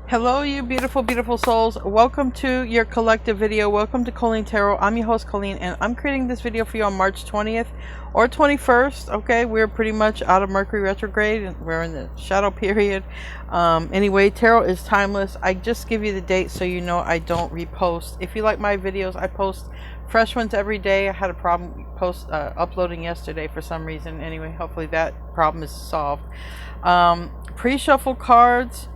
Hello, you beautiful, beautiful souls. Welcome to your collective video. Welcome to Colleen Tarot. I'm your host, Colleen, and I'm creating this video for you on March 20th or 21st. Okay, we're pretty much out of Mercury retrograde and we're in the shadow period. Anyway, tarot is timeless. I just give you the date so you know I don't repost. If you like my videos, I post fresh ones every day. I had a problem uploading yesterday for some reason. Anyway, hopefully that problem is solved. Pre-shuffle cards.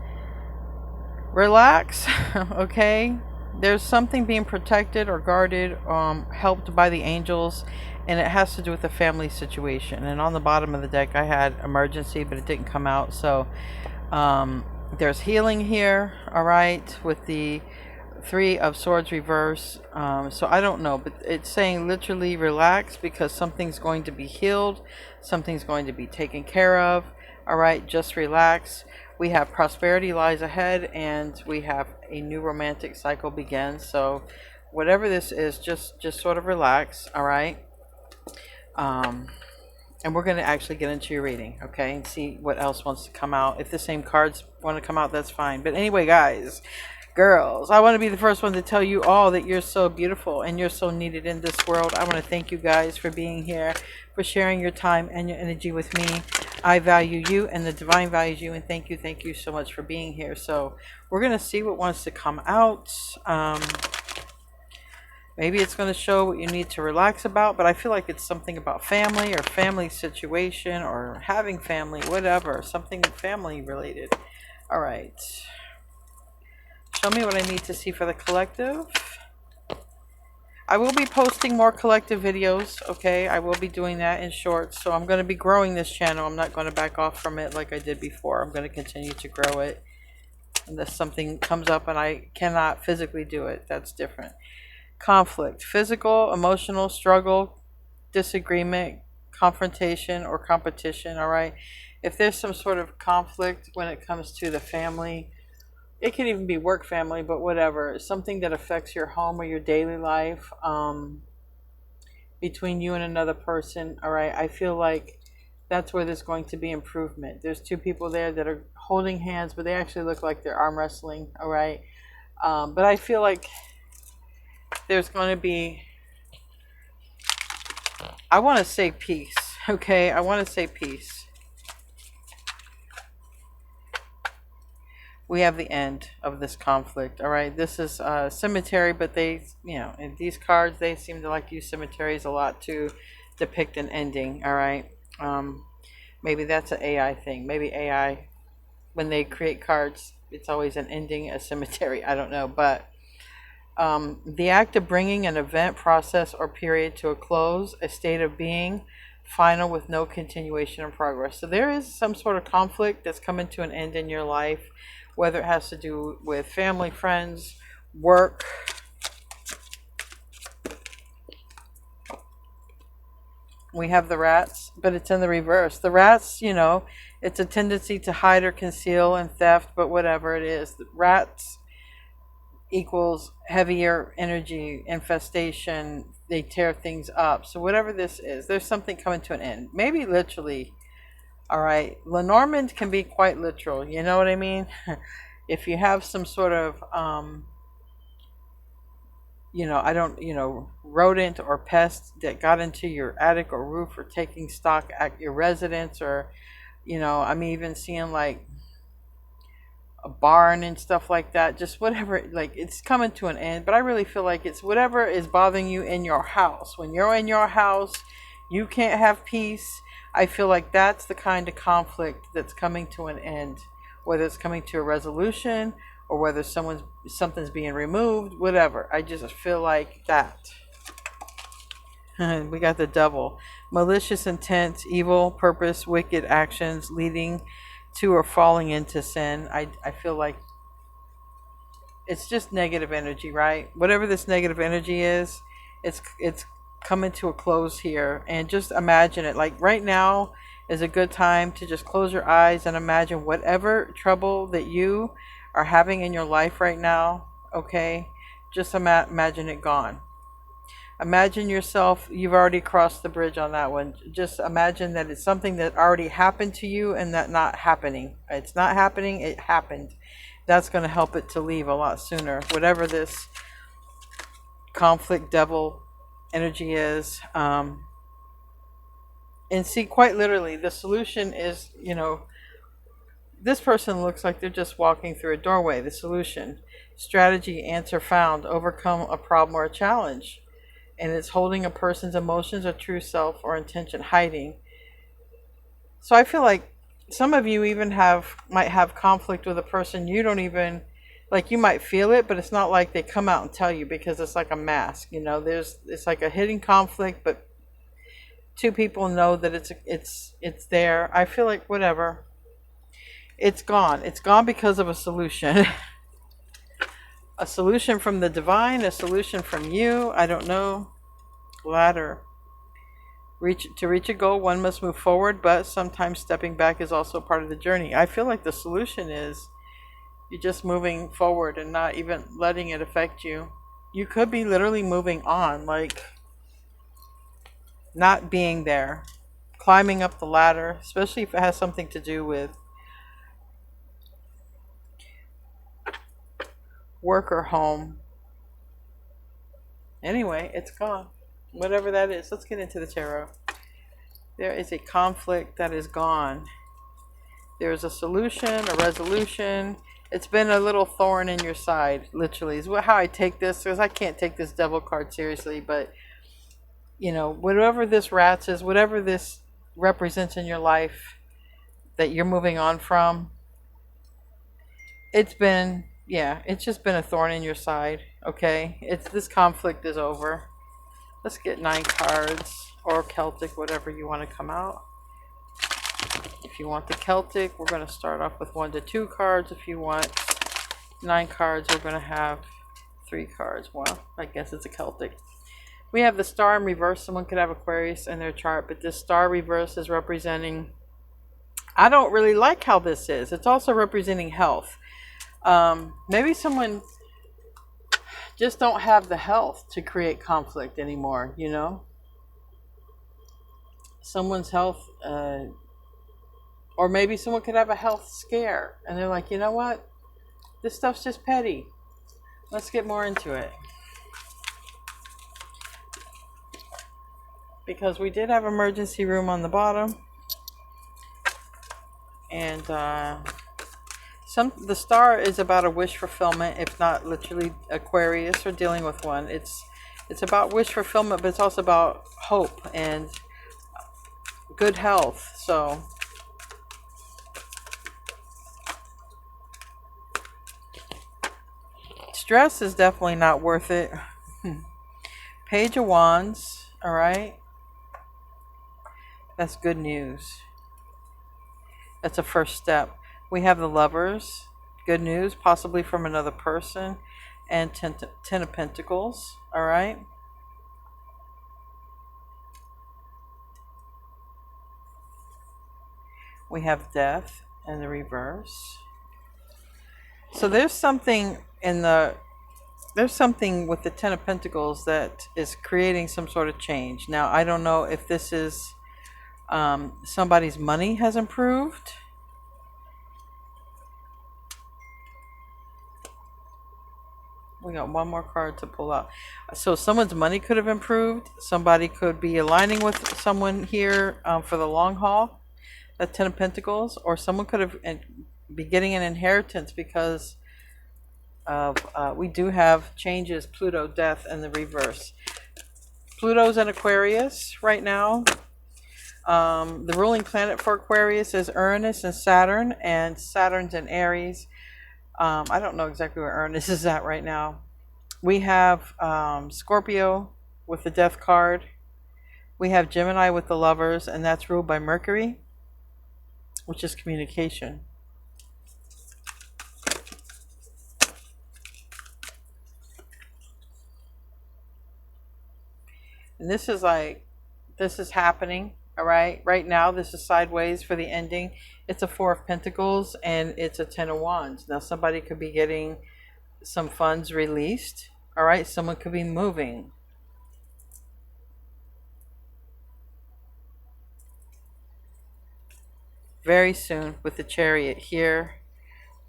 Relax. Okay, there's something being protected or guarded, helped by the angels, and it has to do with the family situation. And on the bottom of the deck I had emergency, but it didn't come out. So there's healing here, all right, with the Three of Swords reverse. So I don't know, but it's saying literally relax, because something's going to be healed, something's going to be taken care of. All right, just relax. We have prosperity lies ahead, and we have a new romantic cycle begins. So whatever this is, just sort of relax. All right. And we're going to actually get into your reading, okay, and see what else wants to come out. If the same cards want to come out, that's fine. But anyway, guys, girls, I want to be the first one to tell you all that you're so beautiful and you're so needed in this world. I want to thank you guys for being here, for sharing your time and your energy with me. I value you, and the divine values you, and thank you so much for being here. So we're going to see what wants to come out. Maybe it's going to show what you need to relax about, but I feel like it's something about family or family situation or having family, whatever, something family related. All right. Show me what I need to see for the collective. I will be posting more collective videos, okay? I will be doing that in shorts. So I'm going to be growing this channel. I'm not going to back off from it like I did before. I'm going to continue to grow it. Unless something comes up and I cannot physically do it, that's different. Conflict, physical, emotional struggle, disagreement, confrontation, or competition, all right? If there's some sort of conflict when it comes to the family, it could even be work family, but whatever, something that affects your home or your daily life, between you and another person, all right? I feel like that's where there's going to be improvement. There's two people there that are holding hands, but they actually look like they're arm wrestling, all right? But I feel like there's going to be, I want to say peace, okay? I want to say peace. We have the end of this conflict, all right? This is cemetery, but they, you know, in these cards, they seem to like use cemeteries a lot to depict an ending, all right? Maybe that's an AI thing. Maybe AI, when they create cards, it's always an ending, a cemetery. I don't know, but the act of bringing an event, process, or period to a close, a state of being, final with no continuation or progress. So there is some sort of conflict that's coming to an end in your life, whether it has to do with family, friends, work. We have the rats, but it's in the reverse. The rats, you know, it's a tendency to hide or conceal and theft, but whatever it is. The rats equals heavier energy, infestation, they tear things up. So whatever this is, there's something coming to an end. Maybe literally. All right, Lenormand can be quite literal, you know what I mean? If you have some sort of, you know, rodent or pest that got into your attic or roof, or taking stock at your residence, or, you know, I'm even seeing like a barn and stuff like that, just whatever, like it's coming to an end. But I really feel like it's whatever is bothering you in your house. When you're in your house, you can't have peace. I feel like that's the kind of conflict that's coming to an end, whether it's coming to a resolution or whether something's being removed, whatever. I just feel like that. We got the Devil. Malicious intent, evil purpose, wicked actions leading to or falling into sin. I feel like it's just negative energy, right? Whatever this negative energy is, it's coming to a close here. And just imagine it, like right now is a good time to just close your eyes and imagine whatever trouble that you are having in your life right now, okay? Just imagine it gone. Imagine yourself, you've already crossed the bridge on that one. Just imagine that it's something that already happened to you and that not happening. It's not happening, it happened. that's going to help it to leave a lot sooner. Whatever this conflict devil energy is. And see, quite literally, the solution is, this person looks like they're just walking through a doorway. The solution, strategy, answer found, overcome a problem or a challenge. And it's holding a person's emotions or true self or intention, hiding. So I feel like some of you even might have conflict with a person you don't even, like, you might feel it, but it's not like they come out and tell you, because it's like a mask. It's like a hidden conflict, but two people know that it's there. I feel like whatever. It's gone. It's gone because of a solution. A solution from the divine, a solution from you. I don't know. Ladder. To reach a goal, one must move forward, but sometimes stepping back is also part of the journey. I feel like the solution is you're just moving forward and not even letting it affect you. You could be literally moving on, like not being there, climbing up the ladder, especially if it has something to do with work or home. Anyway, it's gone. Whatever that is. Let's get into the tarot. There is a conflict that is gone. There is a solution, a resolution. It's been a little thorn in your side, literally, is how I take this, because I can't take this devil card seriously, but whatever this rats is, whatever this represents in your life that you're moving on from, it's just been a thorn in your side. Okay, this conflict is over. Let's get 9 cards, or Celtic, whatever you want to come out. If you want the Celtic, we're going to start off with 1 to 2 cards. If you want 9 cards, we're going to have 3 cards. Well, I guess it's a Celtic. We have the star in reverse. Someone could have Aquarius in their chart, but this star reverse is representing, I don't really like how this is. It's also representing health. Maybe someone just don't have the health to create conflict anymore, Someone's health, or maybe someone could have a health scare, and they're like, you know what? This stuff's just petty. Let's get more into it. Because we did have emergency room on the bottom. And the star is about a wish fulfillment, if not literally Aquarius or dealing with one. It's about wish fulfillment, but it's also about hope and good health. So stress is definitely not worth it. Page of Wands, all right? That's good news. That's a first step. We have the Lovers, good news, possibly from another person, and Ten of Pentacles, all right? We have Death in the reverse. So there's something with the Ten of Pentacles that is creating some sort of change. Now, I don't know if this is somebody's money has improved. We got one more card to pull out. So someone's money could have improved. Somebody could be aligning with someone here for the long haul. That Ten of Pentacles. Or someone could have be getting an inheritance because of we do have changes. Pluto, Death, and the reverse. Pluto's in Aquarius right now. The ruling planet for Aquarius is Uranus and Saturn's in Aries. I don't know exactly where Uranus is at right now. We have Scorpio with the Death card. We have Gemini with the Lovers, and that's ruled by Mercury, which is communication. And this is happening. All right, right now this is sideways for the ending. It's a 4 of Pentacles and it's a 10 of Wands. Now somebody could be getting some funds released. All right, someone could be moving. Very soon with the Chariot here.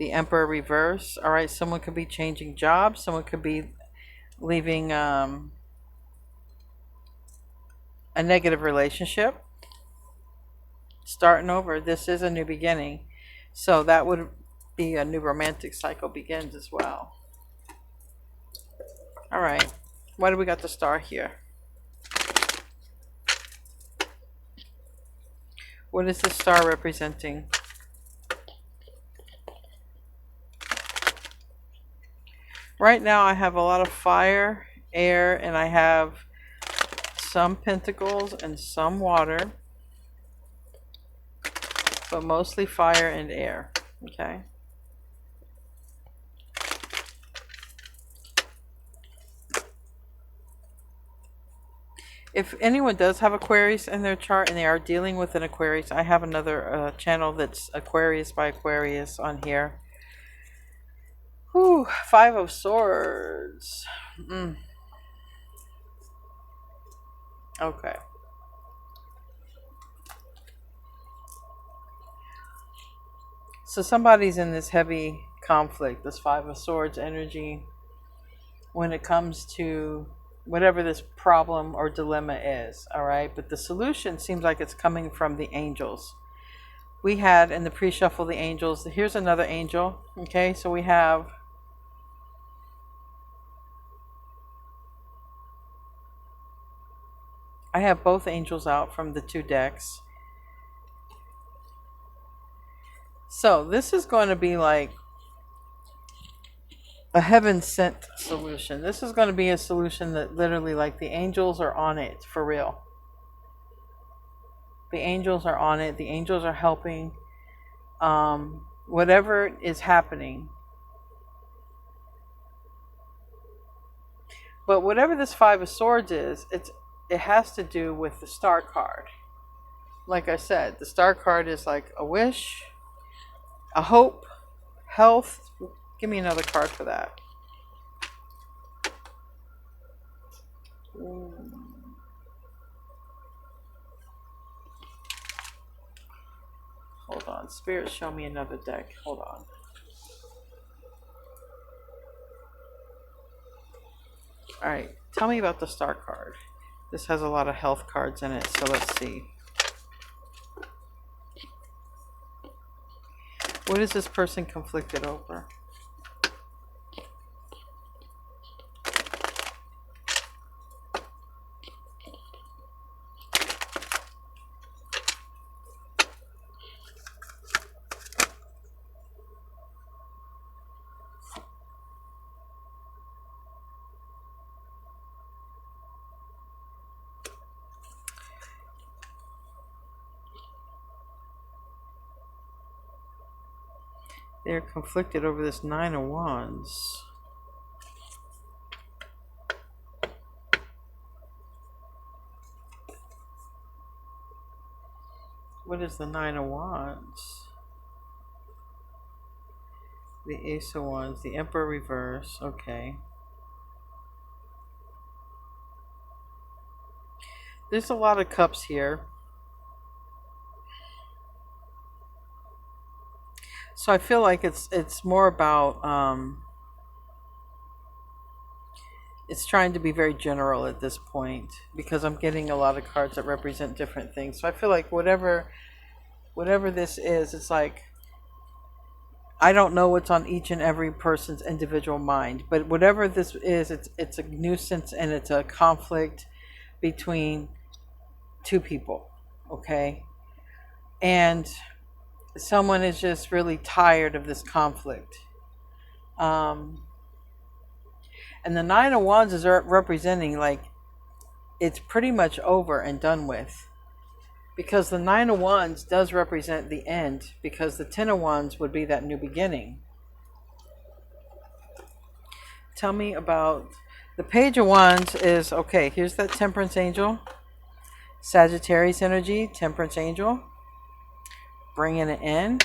The Emperor reverse. All right, someone could be changing jobs. Someone could be leaving a negative relationship, starting over. This is a new beginning. So that would be a new romantic cycle begins as well. All right. Why do we got the star here? What is the star representing? Right now I have a lot of fire, air, and I have some pentacles and some water, but mostly fire and air. Okay. If anyone does have Aquarius in their chart and they are dealing with an Aquarius, I have another channel that's Aquarius by Aquarius on here. Whew, Five of Swords. Okay. So somebody's in this heavy conflict, this Five of Swords energy, when it comes to whatever this problem or dilemma is, all right? But the solution seems like it's coming from the angels. We had in the pre-shuffle the angels. Here's another angel, okay? So we have I have both angels out from the two decks. So this is going to be like a heaven sent solution. This is going to be a solution that literally, like, the angels are on it for real. The angels are on it. The angels are helping. Whatever is happening. But whatever this Five of Swords is, it has to do with the Star card. Like I said, the Star card is like a wish, a hope, health. Give me another card for that. Hold on. Spirit, show me another deck. Hold on. Alright. Tell me about the Star card. This has a lot of health cards in it, so let's see. What is this person conflicted over? They're conflicted over this Nine of Wands. What is the Nine of Wands? The Ace of Wands, the Emperor reverse. Okay. There's a lot of cups here. So I feel like it's more about it's trying to be very general at this point, because I'm getting a lot of cards that represent different things. So I feel like whatever this is, it's like, I don't know what's on each and every person's individual mind, but whatever this is, it's a nuisance and it's a conflict between two people, okay? And someone is just really tired of this conflict. And the Nine of Wands is representing, like, it's pretty much over and done with. Because the Nine of Wands does represent the end, because the Ten of Wands would be that new beginning. Tell me about the Page of Wands is, okay, here's that Temperance Angel. Sagittarius energy, Temperance Angel. Bringing it in.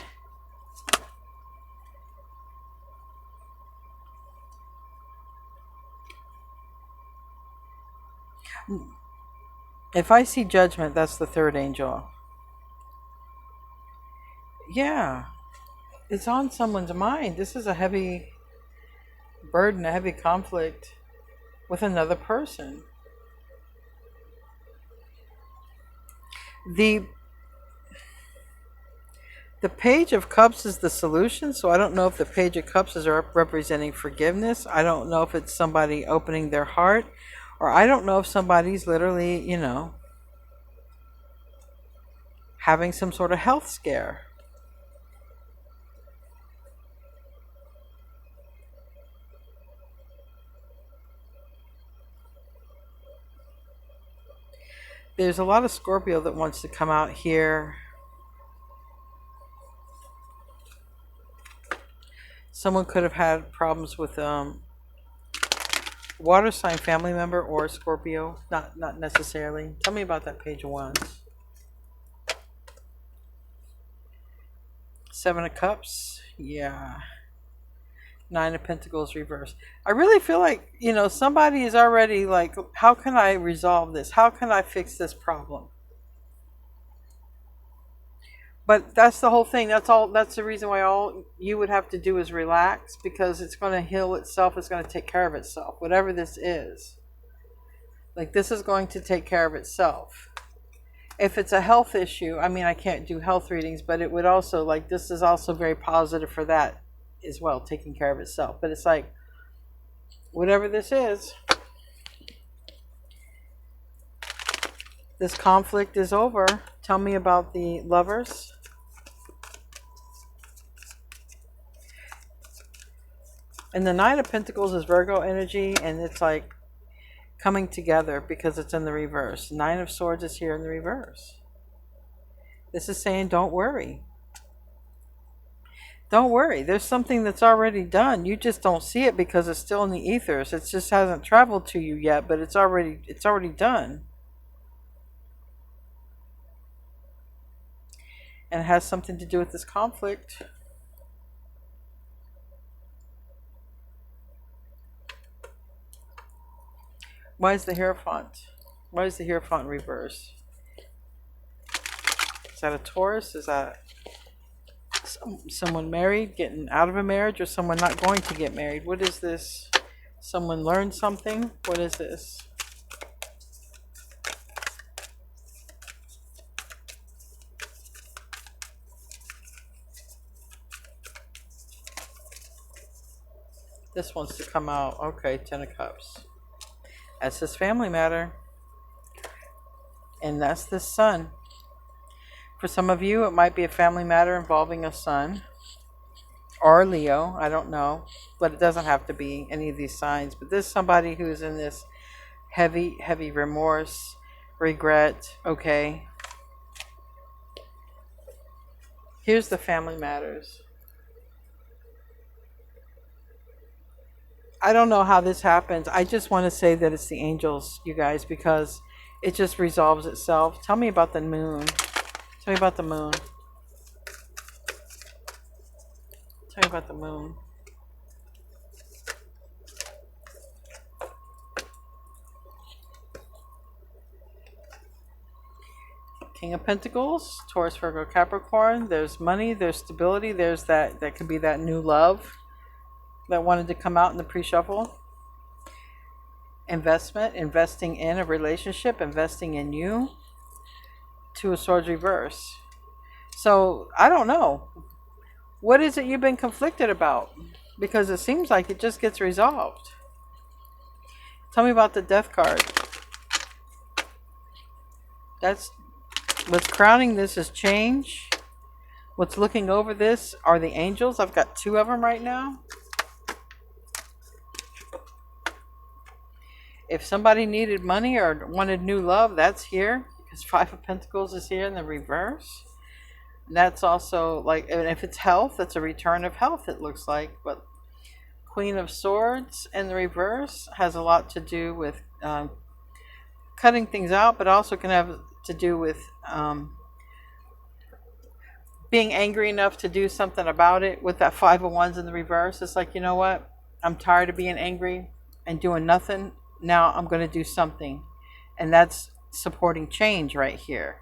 If I see Judgment, that's the third angel. Yeah. It's on someone's mind. This is a heavy burden, a heavy conflict with another person. The the Page of Cups is the solution, so I don't know if the Page of Cups is representing forgiveness. I don't know if it's somebody opening their heart, or I don't know if somebody's literally, having some sort of health scare. There's a lot of Scorpio that wants to come out here. Someone could have had problems with water sign family member or Scorpio. Not necessarily. Tell me about that Page of Wands. Seven of Cups. Yeah. Nine of Pentacles reverse. I really feel like, somebody is already like, how can I resolve this? How can I fix this problem? But that's the whole thing. That's the reason why all you would have to do is relax, because it's going to heal itself. It's going to take care of itself. Whatever this is. Like, this is going to take care of itself. If it's a health issue, I mean, I can't do health readings, but it would also, like, this is also very positive for that as well, taking care of itself. But it's like, whatever this is, this conflict is over. Tell me about the Lovers. And the Nine of Pentacles is Virgo energy, and it's like coming together because it's in the reverse. Nine of Swords is here in the reverse. This is saying, don't worry. Don't worry. There's something that's already done. You just don't see it because it's still in the ethers. It just hasn't traveled to you yet, but it's already done. And it has something to do with this conflict. Why is the Hierophant? Why is the Hierophant reverse? Is that a Taurus? Is that someone married, getting out of a marriage, or someone not going to get married? What is this? Someone learned something? What is this? This wants to come out. Okay, Ten of Cups. That's his family matter. And that's the Sun. For some of you, it might be a family matter involving a son or Leo. I don't know. But it doesn't have to be any of these signs. But this is somebody who's in this heavy, heavy remorse, regret. Okay. Here's the family matters. I don't know how this happens. I just want to say that it's the angels, you guys, because it just resolves itself. Tell me about the moon. Tell me about the moon. Tell me about the moon. King of Pentacles, Taurus, Virgo, Capricorn. There's money, there's stability, there's that could be that new love that wanted to come out in the pre-shuffle. Investment, investing in a relationship, investing in you. Two of Swords reverse. So, I don't know. What is it you've been conflicted about? Because it seems like it just gets resolved. Tell me about the Death card. That's what's crowning this is change. What's looking over this are the angels. I've got two of them right now. If somebody needed money or wanted new love, that's here. Because Five of Pentacles is here in the reverse. And that's also like, and if it's health, it's a return of health, it looks like. But Queen of Swords in the reverse has a lot to do with cutting things out, but also can have to do with being angry enough to do something about it. With that Five of Wands in the reverse, it's like, you know what? I'm tired of being angry and doing nothing. Now I'm going to do something. And that's supporting change right here.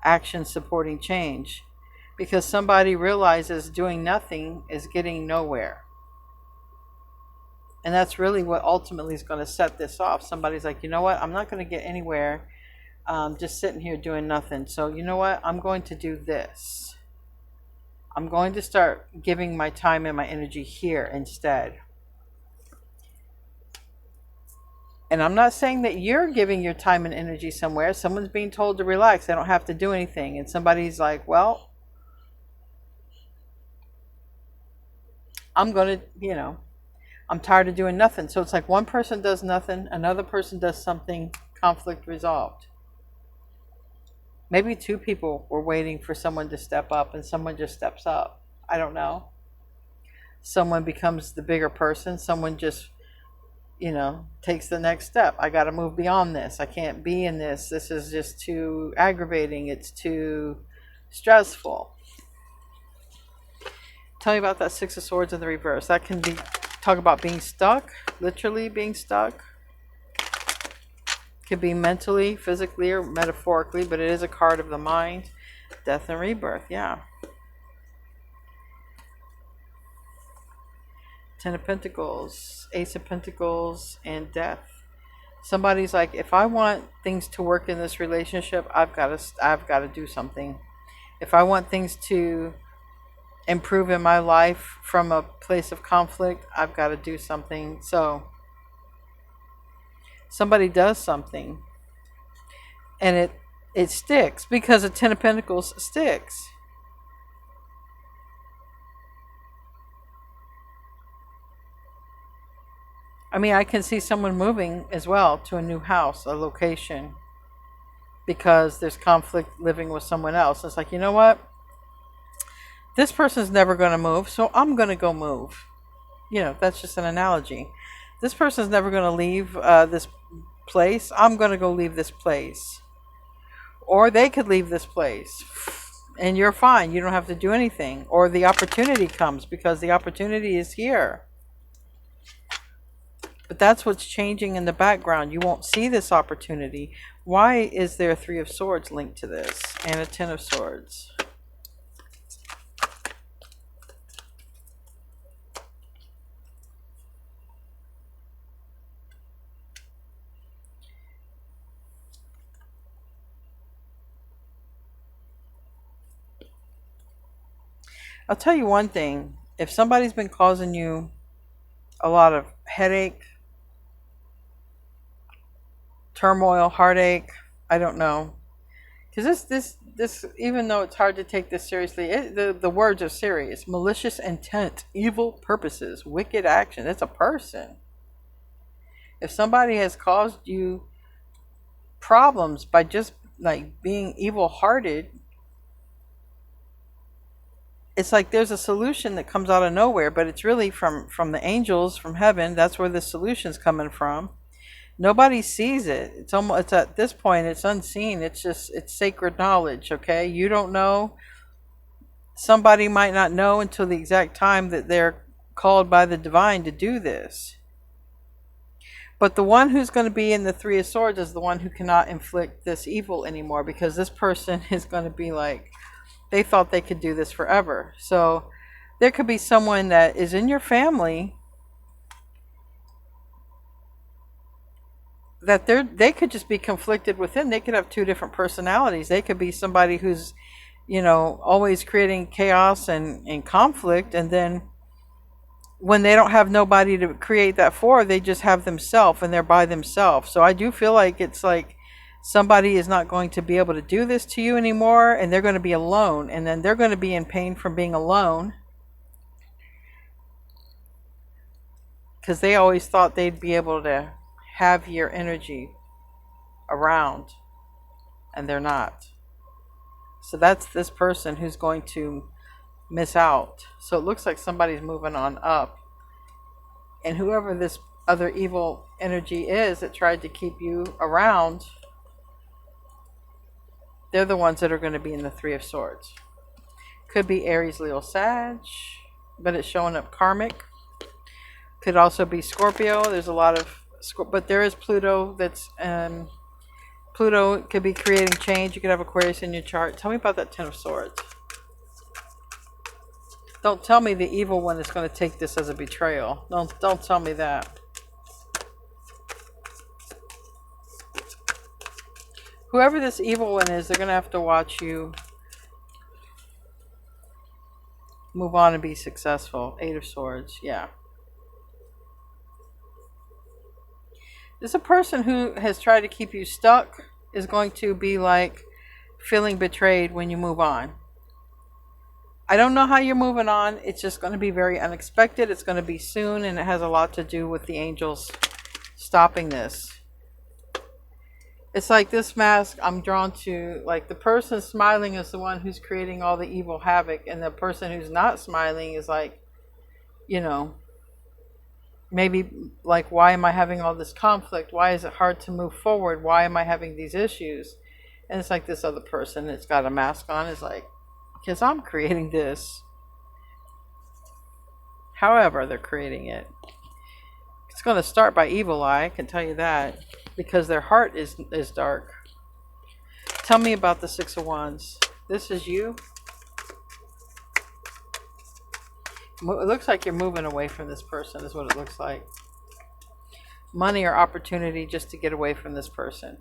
Action supporting change. because somebody realizes doing nothing is getting nowhere. And that's really what ultimately is going to set this off. Somebody's like, you know what, I'm not going to get anywhere just sitting here doing nothing. So you know what, I'm going to do this. I'm going to start giving my time and my energy here instead. And I'm not saying that you're giving your time and energy somewhere. Someone's being told to relax. They don't have to do anything. And somebody's like, well, I'm going to, I'm tired of doing nothing. So it's like one person does nothing, another person does something, conflict resolved. Maybe two people were waiting for someone to step up and someone just steps up. I don't know. Someone becomes the bigger person. Someone just, takes the next step. I got to move beyond this. I can't be in this. This is just too aggravating. It's too stressful. Tell me about that Six of Swords in the reverse. That can be, talk about being stuck, literally being stuck. Could be mentally, physically, or metaphorically, but it is a card of the mind. Death and rebirth, yeah. Ten of Pentacles, Ace of Pentacles, and Death. Somebody's like, if I want things to work in this relationship, I've got to do something. If I want things to improve in my life from a place of conflict, I've got to do something. So somebody does something, and it sticks, because a Ten of Pentacles sticks. I mean, I can see someone moving as well to a new house, a location, because there's conflict living with someone else. It's like, you know what? This person's never going to move, so I'm going to go move. That's just an analogy. This person's never going to leave this place. I'm going to go leave this place. Or they could leave this place, and you're fine. You don't have to do anything. Or the opportunity comes, because the opportunity is here. But that's what's changing in the background. You won't see this opportunity. Why is there a Three of Swords linked to this? And a Ten of Swords. I'll tell you one thing. If somebody's been causing you a lot of headache, turmoil, heartache, I don't know. Because this, even though it's hard to take this seriously, the words are serious. Malicious intent, evil purposes, wicked action. It's a person. If somebody has caused you problems by just like being evil-hearted, it's like there's a solution that comes out of nowhere, but it's really from the angels, from heaven. That's where the solution's coming from. Nobody sees it. It's at this point, it's unseen. It's sacred knowledge, okay? You don't know. Somebody might not know until the exact time that they're called by the divine to do this. But the one who's going to be in the Three of Swords is the one who cannot inflict this evil anymore, because this person is going to be like, they thought they could do this forever. So there could be someone that is in your family that they could just be conflicted within. They could have two different personalities. They could be somebody who's, always creating chaos and conflict, and then when they don't have nobody to create that for, they just have themselves, and they're by themselves. So I do feel like it's like somebody is not going to be able to do this to you anymore, and they're going to be alone, and then they're going to be in pain from being alone, because they always thought they'd be able to have your energy around, and they're not. So that's this person who's going to miss out. So it looks like somebody's moving on up, and whoever this other evil energy is that tried to keep you around, they're the ones that are going to be in the Three of Swords. Could be Aries, Leo, Sag, but it's showing up karmic. Could also be Scorpio. There's a lot of, but there is Pluto. That's Pluto could be creating change. You could have Aquarius in your chart. Tell me about that Ten of Swords. Don't tell me the evil one is going to take this as a betrayal. Don't tell me that. Whoever this evil one is, they're going to have to watch you move on and be successful. Eight of Swords, yeah. This is a person who has tried to keep you stuck, is going to be like feeling betrayed when you move on. I don't know how you're moving on. It's just going to be very unexpected. It's going to be soon, and it has a lot to do with the angels stopping this. It's like this mask I'm drawn to, like the person smiling is the one who's creating all the evil havoc, and the person who's not smiling is like, you know, maybe like, why am I having all this conflict? Why is it hard to move forward? Why am I having these issues? And it's like this other person that's got a mask on is like, because I'm creating this. However they're creating it. It's going to start by evil eye, I can tell you that. Because their heart is dark. Tell me about the Six of Wands. This is you. It looks like you're moving away from this person, is what it looks like. Money or opportunity just to get away from this person.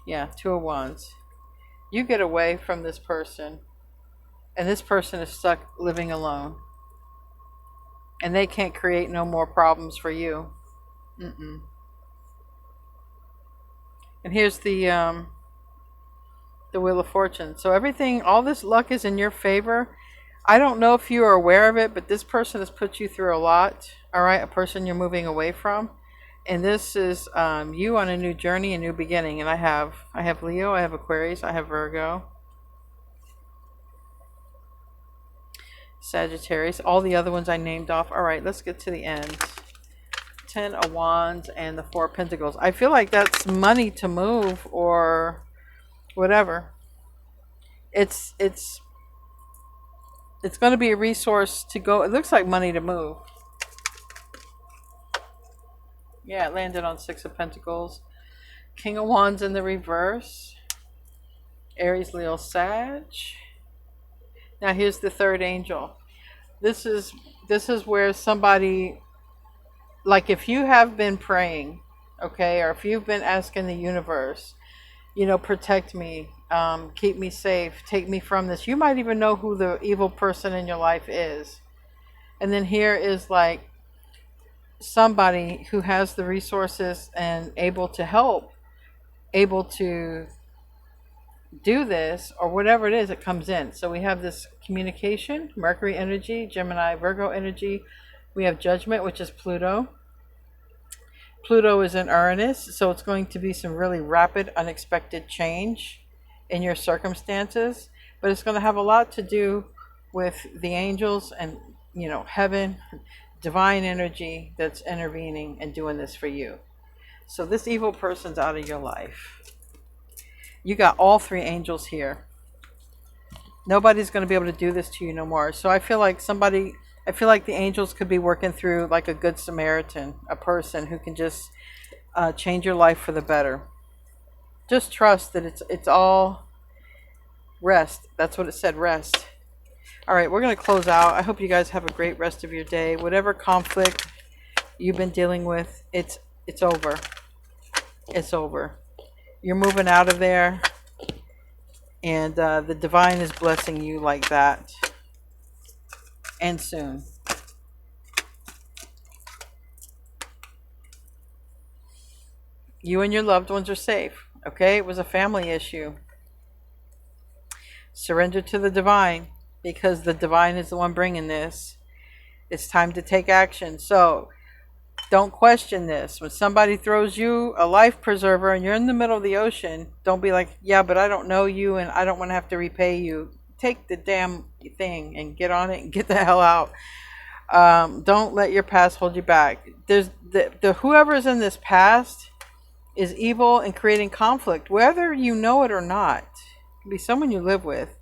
Yeah, Two of Wands. You get away from this person, and this person is stuck living alone. And they can't create no more problems for you. And here's the Wheel of Fortune. So everything, all this luck is in your favor. I don't know if you are aware of it, but this person has put you through a lot. All right, a person you're moving away from. And this is you on a new journey, a new beginning. And I have Leo, I have Aquarius, I have Virgo, Sagittarius, all the other ones I named off. All right, let's get to the end. 10 of Wands and the Four of Pentacles. I feel like that's money to move or whatever. It's going to be a resource to go. It looks like money to move. Yeah, it landed on Six of Pentacles. King of Wands in the reverse. Aries, Leo, Sag. Now here's the third angel. This is where somebody, like if you have been praying, okay, or if you've been asking the universe, you know, protect me, keep me safe, take me from this. You might even know who the evil person in your life is. And then here is like somebody who has the resources and able to help, able to do this, or whatever it is that comes in. So we have this communication, Mercury energy, Gemini, Virgo energy. We have Judgment, which is Pluto. Pluto is in Uranus, so it's going to be some really rapid, unexpected change in your circumstances. But it's going to have a lot to do with the angels and, you know, heaven, divine energy that's intervening and doing this for you. So this evil person's out of your life. You got all three angels here. Nobody's going to be able to do this to you no more. So I feel like the angels could be working through like a good Samaritan, a person who can just change your life for the better. Just trust that it's all rest. That's what it said, rest. All right, we're going to close out. I hope you guys have a great rest of your day. Whatever conflict you've been dealing with, it's over. It's over. You're moving out of there, and the divine is blessing you like that. And soon. You and your loved ones are safe. Okay? It was a family issue. Surrender to the divine, because the divine is the one bringing this. It's time to take action. So don't question this. When somebody throws you a life preserver and you're in the middle of the ocean, don't be like, yeah, but I don't know you and I don't want to have to repay you. Take the damn thing and get on it and get the hell out. Don't let your past hold you back. There's the whoever's in this past is evil and creating conflict, whether you know it or not. It can be someone you live with.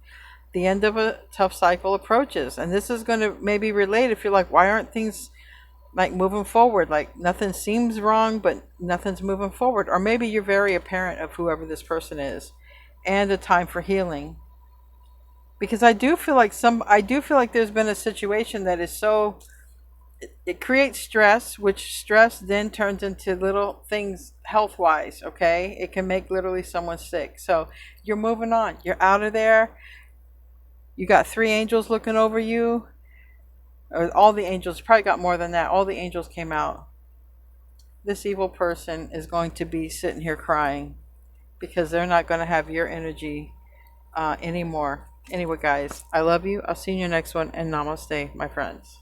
The end of a tough cycle approaches, and this is going to maybe relate if you're like, why aren't things like moving forward? Like nothing seems wrong, but nothing's moving forward. Or maybe you're very apparent of whoever this person is, and a time for healing. Because I do feel like there's been a situation that is so, it creates stress, which stress then turns into little things health wise. Okay, it can make literally someone sick. So you're moving on, you're out of there. You got three angels looking over you, or all the angels, probably got more than that. All the angels came out. This evil person is going to be sitting here crying because they're not going to have your energy anymore. Anyway, guys, I love you. I'll see you in your next one, and namaste, my friends.